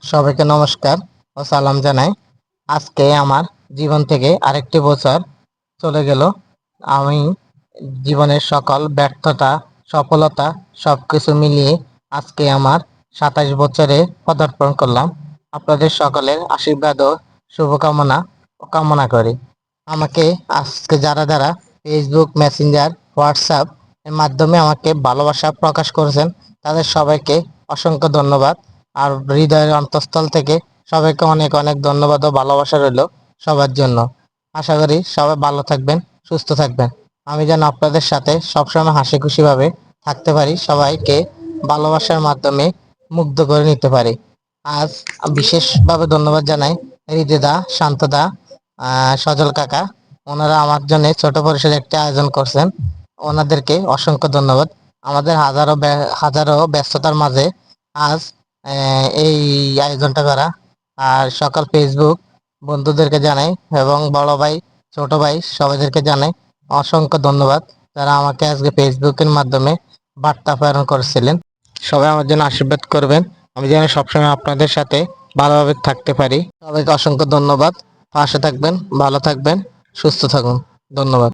সবাইকে নমস্কার ও সালাম জানাই। আজকে আমার জীবন থেকে আরেকটি বছর চলে গেল। আমি জীবনের সকল ব্যর্থতা, সফলতা সবকিছু মিলিয়ে আজকে আমার 27 বছরে পদার্পণ করলাম। আপনাদের সকলের আশীর্বাদ ও শুভকামনা কামনা করি। আমাকে আজকে যারা যারা ফেসবুক, মেসেঞ্জার, হোয়াটসঅ্যাপ এর মাধ্যমে আমাকে ভালোবাসা প্রকাশ করেছেন, তাদের সবাইকে অসংখ্য ধন্যবাদ। আর হৃদয়ের অন্তঃস্থল থেকে সবাইকে অনেক অনেক ধন্যবাদ ও ভালোবাসা রইল সবার জন্য। আশা করি সবাই ভালো থাকবেন, সুস্থ থাকবেন। আমি যেন আপনাদের সাথে সবসময় হাসি খুশি ভাবে থাকতে পারি, সবাইকে ভালোবাসার মাধ্যমে মুগ্ধ করে নিতে পারি। আজ বিশেষভাবে ধন্যবাদ জানাই হৃদয়দা, শান্তদা, সজল কাকা। ওনারা আমার জন্য ছোট পরিসরে একটি আয়োজন করছেন, ওনাদেরকে অসংখ্য ধন্যবাদ। আমাদের হাজারো ব্যস্ততার মাঝে আজ এই আয়োজনটা করা। আর সকল ফেসবুক বন্ধুদেরকে জানাই এবং বড় ভাই, ছোট ভাই সবাইদেরকে জানাই অসংখ্য ধন্যবাদ, যারা আমাকে আজকে ফেসবুকের মাধ্যমে বার্তা প্রেরণ করেছিলেন। সবাই আমার জন্য আশীর্বাদ করবেন, আমি যেন সবসময় আপনাদের সাথে ভালোভাবে থাকতে পারি। সবাইকে অসংখ্য ধন্যবাদ। পাশে থাকবেন, ভালো থাকবেন, সুস্থ থাকুন। ধন্যবাদ।